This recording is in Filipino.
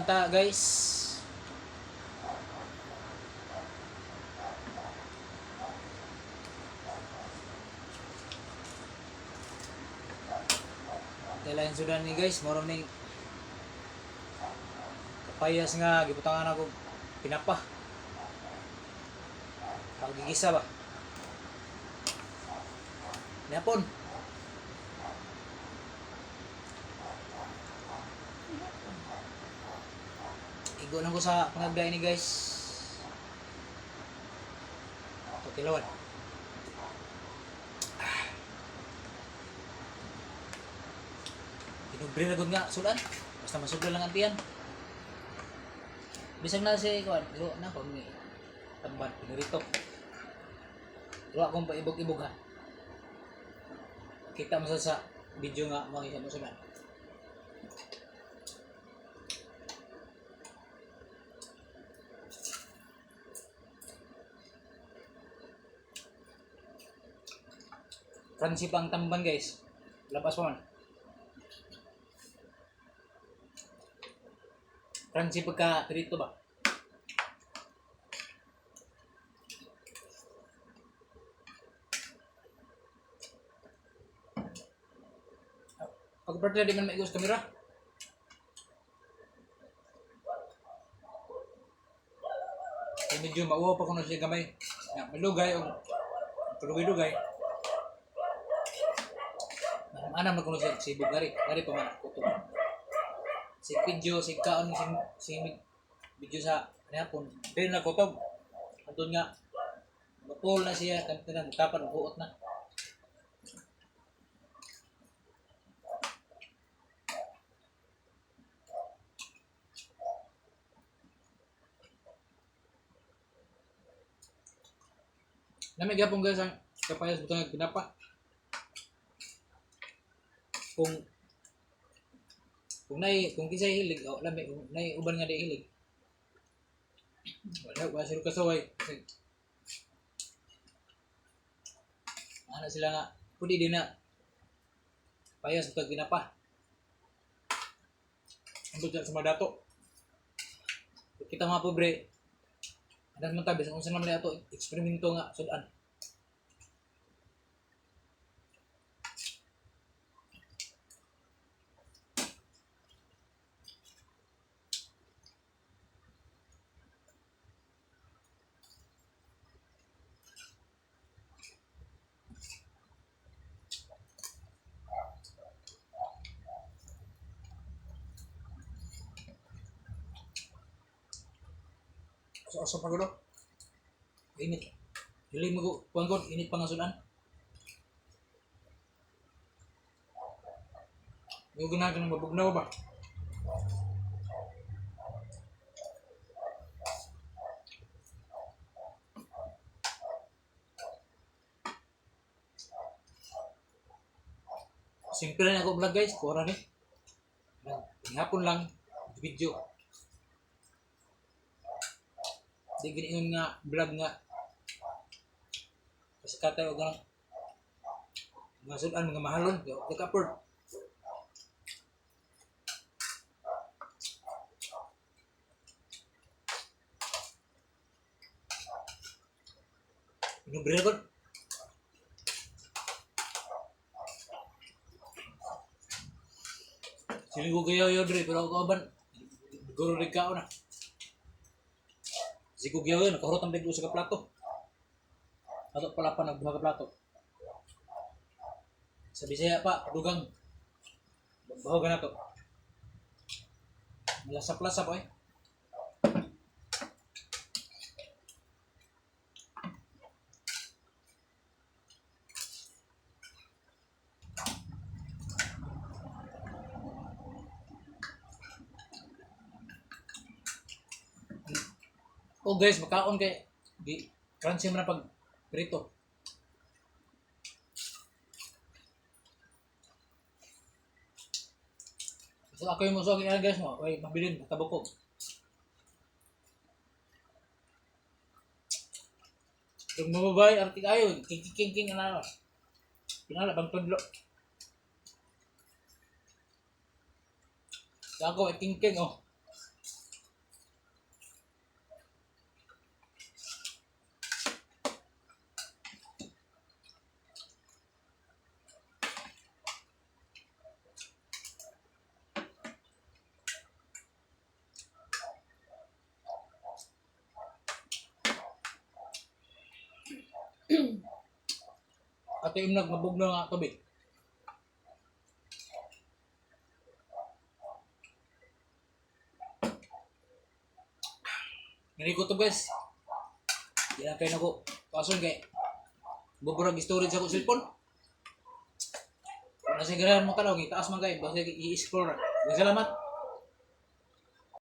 lang ta guys. Dalayan sudan ni guys, moro ning kapayas nga gibutangan ako pinapa. Pagigisa ba? Napon. Igo lang ko sa pangagday ni guys. Tilawan. Pinubre na gud nga sudan. Basta masudlan lang ang tiyan. Bisag na si kuan, ilo na ko ni tamban pinurito. Ilo akong paibog-ibog ha. Kita mo sa video nga mo isa mo sudan. Crunchy pang tamban guys. Labas pa man. Crunchy pagka pirito ba? Pag partner di man maigos kamera. Ay medyo mauwa pa ko na siya gamay. Ya, malugay o tulugay-lugay. Anam na kuno si Bugari, gari pa man ko to. Si video, si kaon si video sa hapon. Pero na kutob. Andun nga mapol na siya kanina tapan buot na. Nami gapon guys ang kapayas butang pinapa. Kung kisay hilig o lami kung nay uban nga di hilig wala sila kasaway ana sila nga pudi din na payas pag ginapa ambot sa mga dato kita mga pobre adan man tabi sa unsa naman ato eksperimento nga sudan. So pagulo. Init. Dili mo kuangkon init pa nga sudan. Yung ginagawa ng mabugnaw ba? Simple na ako vlog guys, kura ni. Hapon lang video. Di giniingon nga vlog nga kasi katay og mga sudan mga mahalon di ka-afford. Pinubre na ko. Siling ko gayaw dre pero ako aban guro rig kao na. Si Kugyaw yun, nakahurot ang biglo sa kaplato. Ato pala pa nagbuha ka plato. Sa Bisaya pa, dugang. Bahaw ka na to. Malasap-lasap eh. Oh guys, makaon kay di crunchy man pag prito. So ako yung musog yan guys mo, ay mabilin tabukog. Yung mababay artik ayo, king ana. Pinala bang tudlo. Ako ay king oh. Ato yung nagmabog na nga tubig. Hindi ko to guys. Hindi na kayo nago. Kason kay buburag storage ako cellphone. Kung nasa ganahan mo tanaw, itaas man kayo. Basta i-explore. Salamat.